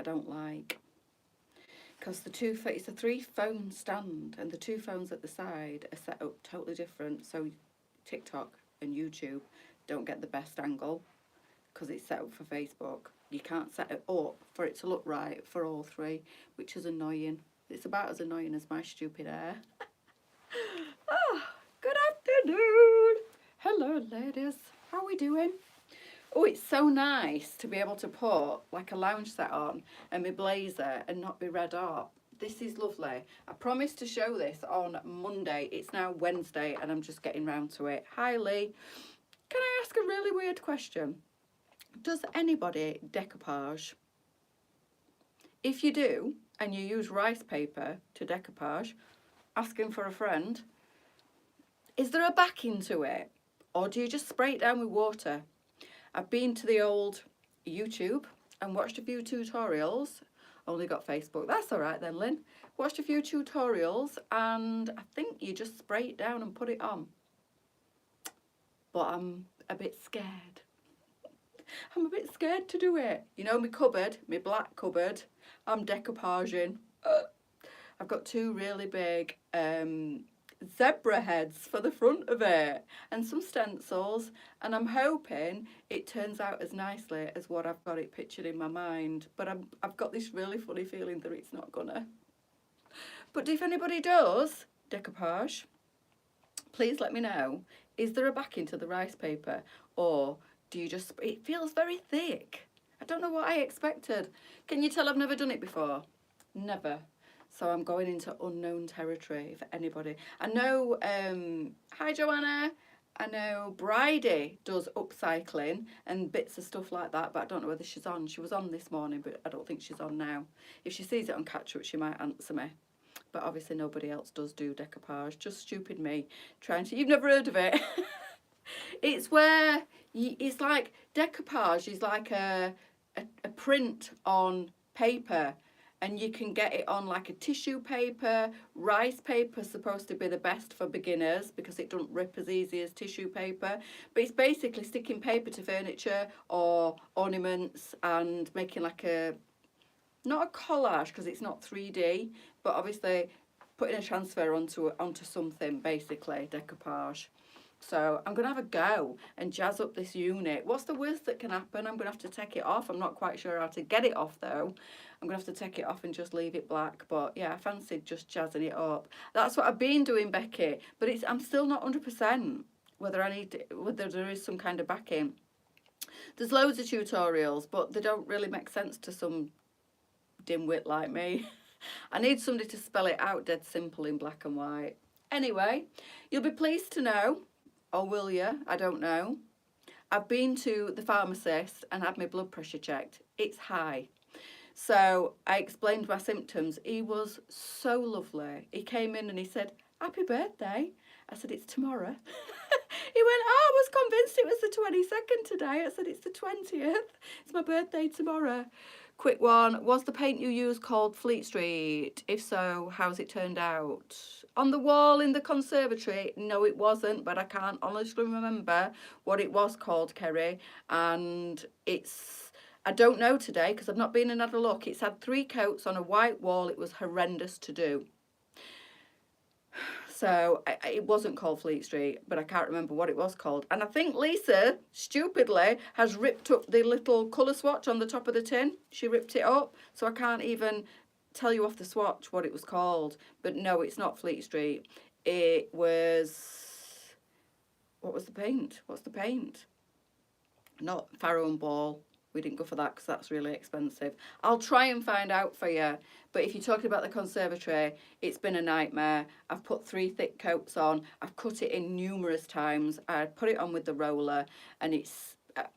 don't like. Because it's a 3-phone stand, and the 2 phones at the side are set up totally different. So TikTok and YouTube don't get the best angle because it's set up for Facebook. You can't set it up for it to look right for all 3, which is annoying. It's about as annoying as my stupid hair. Oh, good afternoon. Hello, ladies. How are we doing? Oh, it's so nice to be able to put like a lounge set on and my blazer and not be red hot. This is lovely. I promised to show this on Monday. It's now Wednesday and I'm just getting round to it. Hi, Lee. Can I ask a really weird question? Does anybody decoupage? If you do, and you use rice paper to decoupage, asking for a friend, is there a backing to it? Or do you just spray it down with water? I've been to the old YouTube and watched a few tutorials. Only got Facebook. That's all right then, Lynn. Watched a few tutorials and I think you just spray it down and put it on. But I'm a bit scared. I'm a bit scared to do it. You know my cupboard, my black cupboard, I'm decoupaging. I've got 2 really big zebra heads for the front of it and some stencils, and I'm hoping it turns out as nicely as what I've got it pictured in my mind, but I've got this really funny feeling that it's not gonna. But if anybody does decoupage, please let me know. Is there a backing to the rice paper, or do you just, it feels very thick. I don't know what I expected. Can you tell I've never done it before? Never. So I'm going into unknown territory for anybody. I know, hi Joanna, I know Bridie does upcycling and bits of stuff like that, but I don't know whether she's on. She was on this morning, but I don't think she's on now. If she sees it on Catch Up, she might answer me. But obviously nobody else does do decoupage, just stupid me trying to, you've never heard of it? It's where, it's like, decoupage is like a print on paper, and you can get it on like a tissue paper. Rice paper is supposed to be the best for beginners because it doesn't rip as easy as tissue paper. But it's basically sticking paper to furniture or ornaments and making like a, not a collage because it's not 3D, but obviously putting a transfer onto something, basically, decoupage. So I'm going to have a go and jazz up this unit. What's the worst that can happen? I'm going to have to take it off. I'm not quite sure how to get it off though. I'm going to have to take it off and just leave it black. But yeah, I fancied just jazzing it up. That's what I've been doing, Becky. But I'm still not 100% whether there is some kind of backing. There's loads of tutorials, but they don't really make sense to some dimwit like me. I need somebody to spell it out dead simple in black and white. Anyway, you'll be pleased to know, or will you? I don't know. I've been to the pharmacist and had my blood pressure checked. It's high. So I explained my symptoms. He was so lovely. He came in and he said, "Happy birthday." I said, "It's tomorrow." He went, "Oh, I was convinced it was the 22nd today." I said, "It's the 20th. It's my birthday tomorrow." Quick one, was the paint you used called Fleet Street? If so, how's it turned out? On the wall in the conservatory, no it wasn't, but I can't honestly remember what it was called, Kerry. And I don't know today because I've not been and had a look. It's had 3 coats on a white wall. It was horrendous to do. So it wasn't called Fleet Street, but I can't remember what it was called. And I think Lisa, stupidly, has ripped up the little colour swatch on the top of the tin. She ripped it up, so I can't even tell you off the swatch what it was called. But no, it's not Fleet Street. It was... What was the paint? What's the paint? Not Farrow and Ball. We didn't go for that because that's really expensive. I'll try and find out for you. But if you're talking about the conservatory, it's been a nightmare. I've put 3 thick coats on. I've cut it in numerous times. I put it on with the roller, and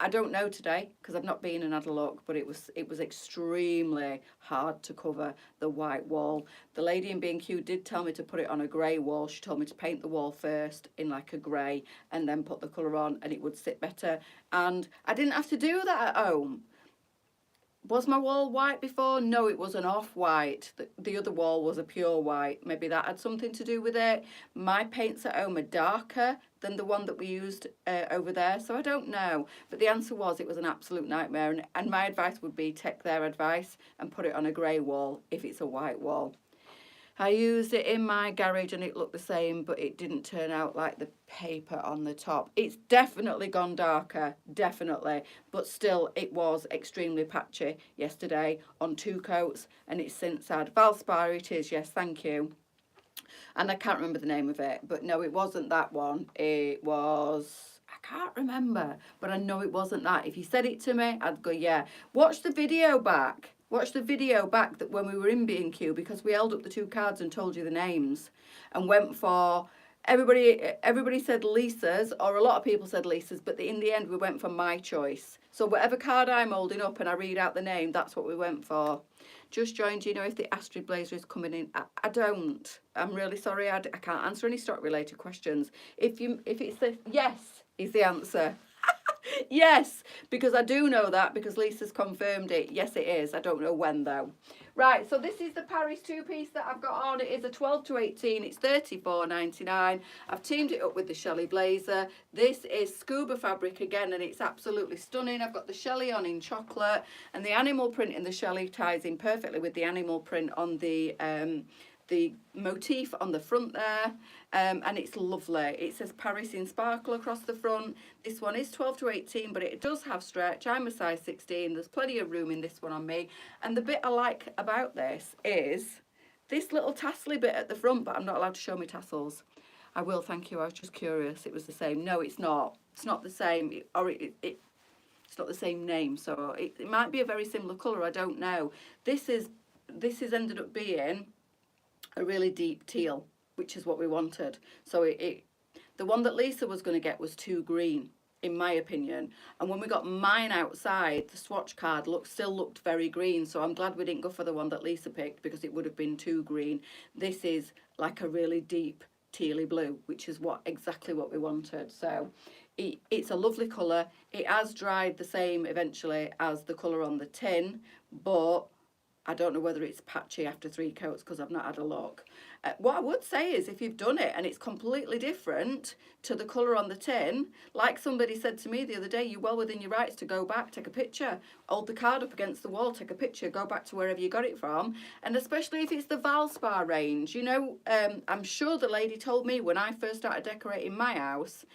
I don't know today because I've not been and had a look, but it was extremely hard to cover the white wall. The lady in B&Q did tell me to put it on a grey wall. She told me to paint the wall first in like a grey and then put the colour on and it would sit better. And I didn't have to do that at home. Was my wall white before? No, it was an off-white. The other wall was a pure white. Maybe that had something to do with it. My paints at home are darker than the one that we used over there, so I don't know. But the answer was it was an absolute nightmare, and my advice would be take their advice and put it on a grey wall if it's a white wall. I used it in my garage and it looked the same, but it didn't turn out like the paper on the top. It's definitely gone darker, definitely, but still it was extremely patchy yesterday on 2 coats, and it's since had Valspar. It is, yes, thank you. And I can't remember the name of it, but no, it wasn't that one. It was, I can't remember, but I know it wasn't that. If you said it to me, I'd go, yeah. Watch the video back. Watch the video back that when we were in B&Q, because we held up the 2 cards and told you the names and went for, everybody said Lisa's, or a lot of people said Lisa's, but in the end we went for my choice. So whatever card I'm holding up and I read out the name, that's what we went for. Just joined, do you know if the Astrid Blazer is coming in? I don't. I'm really sorry, I can't answer any stock related questions. If it's the yes is the answer. Yes, because I do know that because Lisa's confirmed it. Yes, it is. I don't know when though. Right, so this is the Paris 2-piece that I've got on. It is a 12 to 18. It's $34.99. I've teamed it up with the Shelley Blazer. This is scuba fabric again, and it's absolutely stunning. I've got the Shelley on in chocolate, and the animal print in the Shelley ties in perfectly with the animal print on the motif on the front there, and it's lovely. It says Paris in sparkle across the front. This one is 12 to 18, but it does have stretch. I'm a size 16. There's plenty of room in this one on me. And the bit I like about this is this little tassely bit at the front, but I'm not allowed to show my tassels. I will, thank you. I was just curious. It was the same. No, it's not. It's not the same. It's not the same name, so it might be a very similar colour. I don't know. This has ended up being a really deep teal, which is what we wanted. So the one that Lisa was going to get was too green, in my opinion. And when we got mine outside, the swatch card still looked very green. So I'm glad we didn't go for the one that Lisa picked because it would have been too green. This is like a really deep tealy blue, which is exactly what we wanted. So it's a lovely colour. It has dried the same eventually as the colour on the tin, but I don't know whether it's patchy after 3 coats because I've not had a look. What I would say is if you've done it and it's completely different to the colour on the tin, like somebody said to me the other day, you're well within your rights to go back, take a picture, hold the card up against the wall, take a picture, go back to wherever you got it from. And especially if it's the Valspar range, you know, I'm sure the lady told me when I first started decorating my house,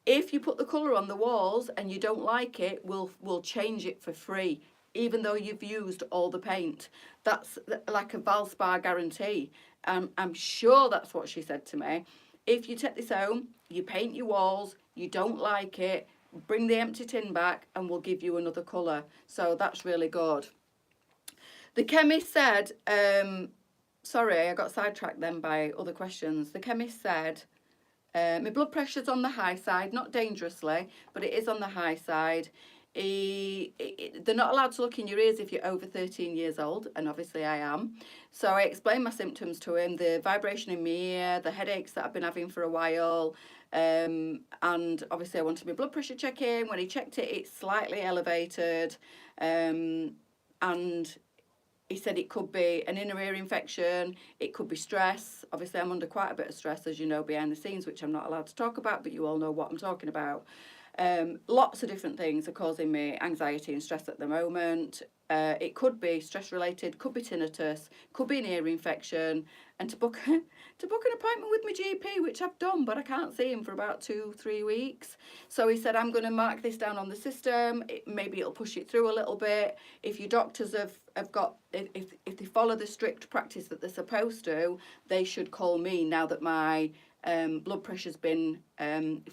if you put the colour on the walls and you don't like it, we'll change it for free, even though you've used all the paint. That's like a Valspar guarantee. I'm sure that's what she said to me. If you take this home, you paint your walls, you don't like it, bring the empty tin back and we'll give you another colour. So that's really good. The chemist said, sorry, I got sidetracked then by other questions. The chemist said, my blood pressure's on the high side, not dangerously, but it is on the high side. They're not allowed to look in your ears if you're over 13 years old, and obviously I am. So I explained my symptoms to him, the vibration in my ear, the headaches that I've been having for a while, and obviously I wanted my blood pressure check in. When he checked it, it's slightly elevated, and he said it could be an inner ear infection, it could be stress. Obviously I'm under quite a bit of stress, as you know, behind the scenes, which I'm not allowed to talk about, but you all know what I'm talking about. Lots of different things are causing me anxiety and stress at the moment. It could be stress related, could be tinnitus, could be an ear infection, and to book an appointment with my GP, which I've done, but I can't see him for about 2-3 weeks. So he said, I'm going to mark this down on the system. Maybe it'll push it through a little bit. If your doctors have got, if they follow the strict practice that they're supposed to, they should call me now that my blood pressure's been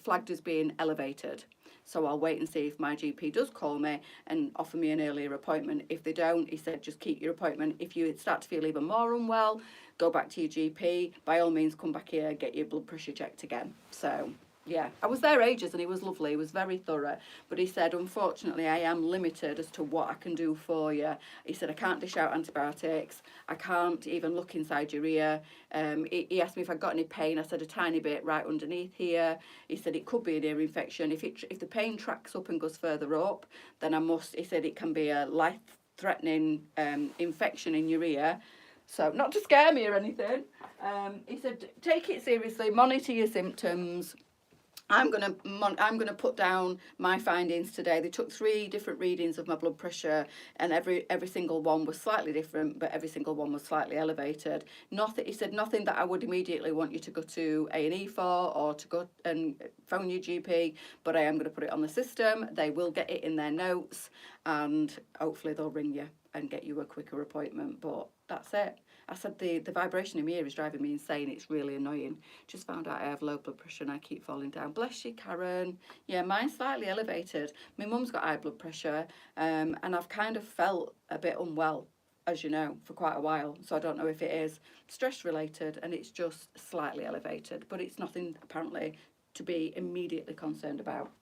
flagged as being elevated. So I'll wait and see if my GP does call me and offer me an earlier appointment. If they don't, he said, just keep your appointment. If you start to feel even more unwell, go back to your GP. By all means, come back here, get your blood pressure checked again. So yeah, I was there ages and he was lovely. He was very thorough. But he said, unfortunately, I am limited as to what I can do for you. He said, I can't dish out antibiotics. I can't even look inside your ear. He asked me if I got any pain. I said, a tiny bit right underneath here. He said, it could be an ear infection. If the pain tracks up and goes further up, then I must, he said, it can be a life-threatening infection in your ear. So, not to scare me or anything. He said, take it seriously, monitor your symptoms. I'm gonna put down my findings today. They took 3 different readings of my blood pressure, and every single one was slightly different, but every single one was slightly elevated. Nothing. He said nothing that I would immediately want you to go to A&E for, or to go and phone your GP. But I am going to put it on the system. They will get it in their notes, and hopefully they'll ring you and get you a quicker appointment. But that's it. I said the vibration in my ear is driving me insane. It's really annoying. Just found out I have low blood pressure and I keep falling down. Bless you, Karen. Yeah, mine's slightly elevated. My mum's got high blood pressure, and I've kind of felt a bit unwell, as you know, for quite a while. So I don't know if it is stress related, and it's just slightly elevated, but it's nothing apparently to be immediately concerned about.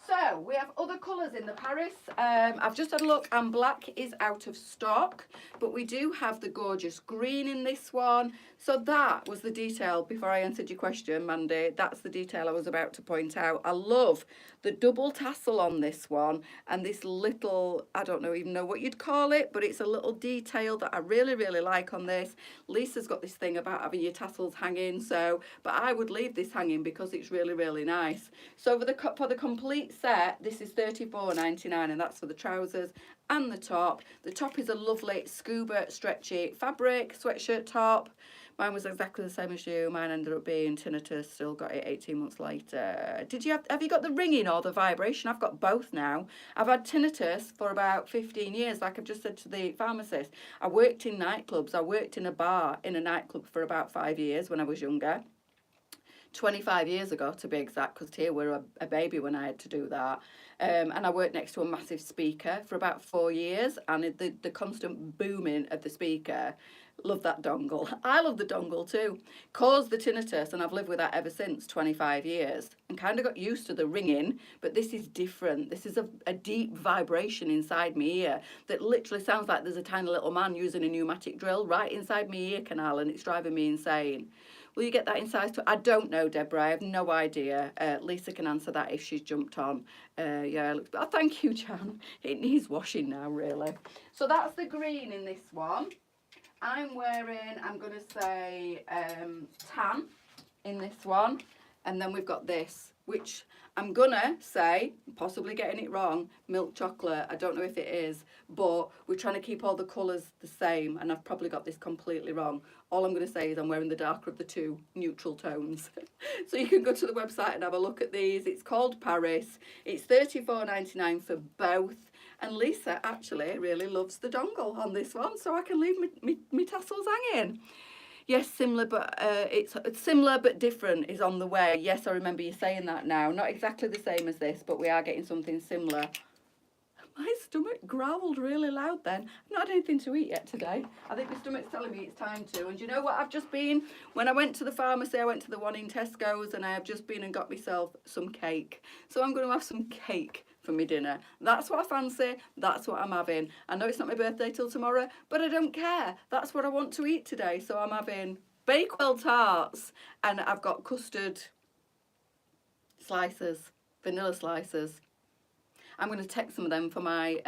So, we have other colours in the Paris. I've just had a look, and black is out of stock, but we do have the gorgeous green in this one. So that was the detail before I answered your question, Mandy. That's the detail I was about to point out. I love the double tassel on this one, and this little, I don't even know what you'd call it, but it's a little detail that I really, really like on this. Lisa's got this thing about having your tassels hanging, but I would leave this hanging because it's really, really nice. So for the complete set, this is $34.99, and that's for the trousers and the top. The top is a lovely scuba stretchy fabric sweatshirt top. Mine was exactly the same as you. Mine ended up being tinnitus, still got it 18 months later. Have you got the ringing or the vibration? I've got both now. I've had tinnitus for about 15 years, like I've just said to the pharmacist. I worked in nightclubs. I worked in a bar in a nightclub for about 5 years when I was younger. 25 years ago, to be exact, because Tia were a baby when I had to do that. And I worked next to a massive speaker for about 4 years, and the constant booming of the speaker, love that dongle. I love the dongle too. Caused the tinnitus, and I've lived with that ever since, 25 years, and kind of got used to the ringing, but this is different. This is a deep vibration inside my ear that literally sounds like there's a tiny little man using a pneumatic drill right inside my ear canal, and it's driving me insane. Will you get that in size 2? I don't know, Deborah. I have no idea. Lisa can answer that if she's jumped on. Yeah, thank you, Jan. It needs washing now, really. So that's the green in this one. I'm going to say tan in this one. And then we've got this, which I'm going to say, possibly getting it wrong, milk chocolate. I don't know if it is, but we're trying to keep all the colours the same, and I've probably got this completely wrong. All I'm going to say is I'm wearing the darker of the 2 neutral tones. So you can go to the website and have a look at these. It's called Paris. It's $34.99 for both. And Lisa actually really loves the dongle on this one, so I can leave me tassels hanging. Yes, similar, but it's similar but different is on the way. Yes, I remember you saying that now. Not exactly the same as this, but we are getting something similar. My stomach growled really loud then. I've not had anything to eat yet today. I think my stomach's telling me it's time to. And you know what I've just been? When I went to the pharmacy, I went to the one in Tesco's, and I have just been and got myself some cake. So I'm going to have some cake for my dinner. That's what I fancy. That's what I'm having. I know it's not my birthday till tomorrow, but I don't care. That's what I want to eat today. So I'm having Bakewell tarts, and I've got custard slices, vanilla slices. I'm going to take some of them for my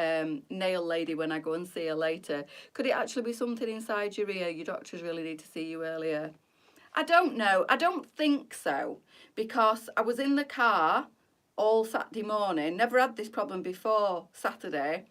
nail lady when I go and see her later. Could it actually be something inside your ear? Your doctors really need to see you earlier. I don't know. I don't think so, because I was in the car all Saturday morning. Never had this problem before Saturday.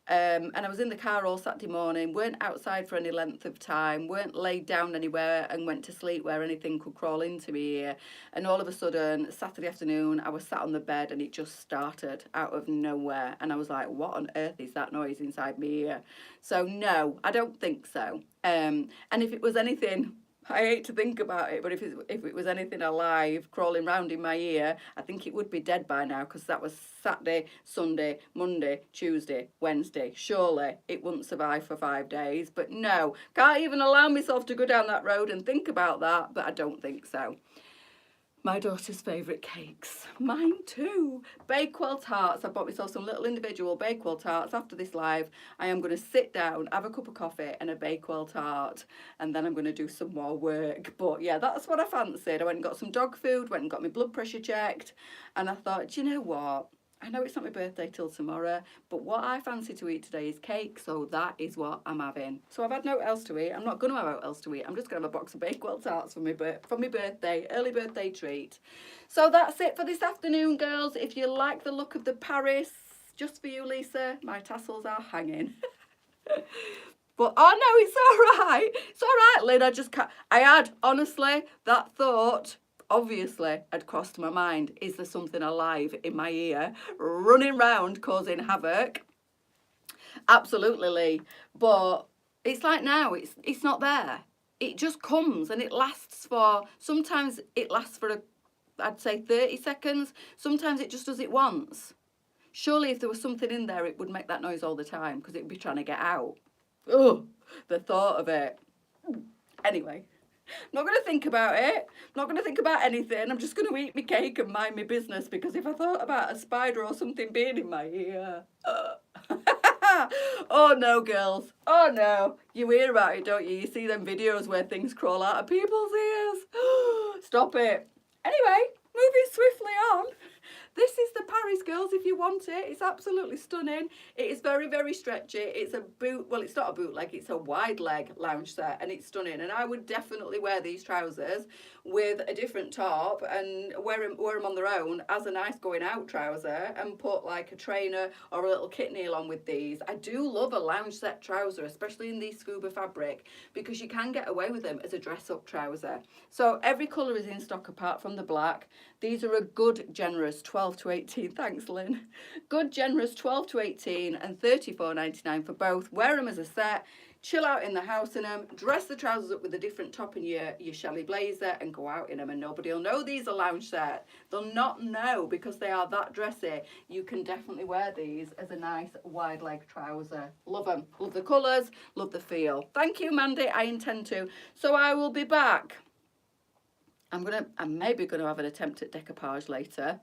And I was in the car all Saturday morning, weren't outside for any length of time, weren't laid down anywhere and went to sleep where anything could crawl into my ear. And all of a sudden, Saturday afternoon, I was sat on the bed and it just started out of nowhere. And I was like, what on earth is that noise inside my ear? So no, I don't think so. And if it was anything, I hate to think about it, but if it was anything alive crawling round in my ear, I think it would be dead by now, because that was Saturday, Sunday, Monday, Tuesday, Wednesday. Surely it wouldn't survive for 5 days. But no, can't even allow myself to go down that road and think about that, but I don't think so. My daughter's favourite cakes. Mine too. Bakewell tarts. I bought myself some little individual Bakewell tarts. After this live, I am going to sit down, have a cup of coffee and a Bakewell tart, and then I'm going to do some more work. But yeah, that's what I fancied. I went and got some dog food, went and got my blood pressure checked, and I thought, do you know what? I know it's not my birthday till tomorrow, but what I fancy to eat today is cake, so that is what I'm having. So I've had no else to eat. I'm not going to have out else to eat. I'm just going to have a box of Bakewell tarts for my birthday, early birthday treat. So that's it for this afternoon, girls. If you like the look of the Paris, just for you, Lisa, my tassels are hanging. But oh no, it's all right. It's all right, Lynn. I just can't. I had, honestly, that thought obviously had crossed my mind. Is there something alive in my ear running round causing havoc? Absolutely, Lee. But it's like now, it's not there. It just comes and it lasts for, sometimes it lasts for I'd say 30 seconds. Sometimes it just does it once. Surely if there was something in there, it would make that noise all the time because it would be trying to get out. Oh, the thought of it. Anyway. I'm not going to think about it. I'm not going to think about anything. I'm just going to eat my cake and mind my business, because if I thought about a spider or something being in my ear... Oh no, girls. Oh no. You hear about it, don't you? You see them videos where things crawl out of people's ears. Stop it. Anyway, moving swiftly on. This is the Paris, girls, if you want it. It's absolutely stunning. It is very, very stretchy. It's a boot, well, it's not a bootleg, it's a wide leg lounge set, and it's stunning. And I would definitely wear these trousers with a different top and wear them on their own as a nice going out trouser, and put like a trainer or a little kit knee along with these. I do love a lounge set trouser, especially in these scuba fabric, because you can get away with them as a dress up trouser. So every colour is in stock apart from the black. These are a good generous 12 to 18, thanks Lynn. Good generous 12 to 18 and $34.99 for both. Wear them as a set, chill out in the house in them, dress the trousers up with a different top and your Shelley blazer, and go out in them, and nobody will know these are lounge set. They'll not know because they are that dressy. You can definitely wear these as a nice wide leg trouser. Love them. Love the colours, love the feel. Thank you, Mandy, I intend to. So I will be back. I'm maybe going to have an attempt at decoupage later.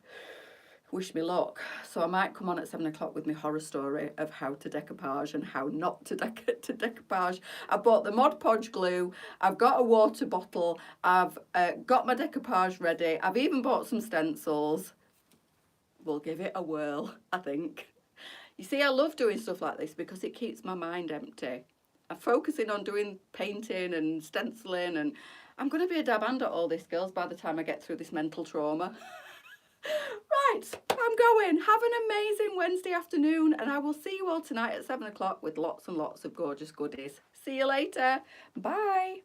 Wish me luck. So I might come on at 7 o'clock with my horror story of how to decoupage and how not to decoupage. I bought the Mod Podge glue. I've got a water bottle. I've got my decoupage ready. I've even bought some stencils. We'll give it a whirl, I think. You see, I love doing stuff like this because it keeps my mind empty. I'm focusing on doing painting and stenciling, and I'm going to be a dab hand at all this, girls, by the time I get through this mental trauma. Right, I'm going. Have an amazing Wednesday afternoon, and I will see you all tonight at 7 o'clock with lots and lots of gorgeous goodies. See you later. Bye.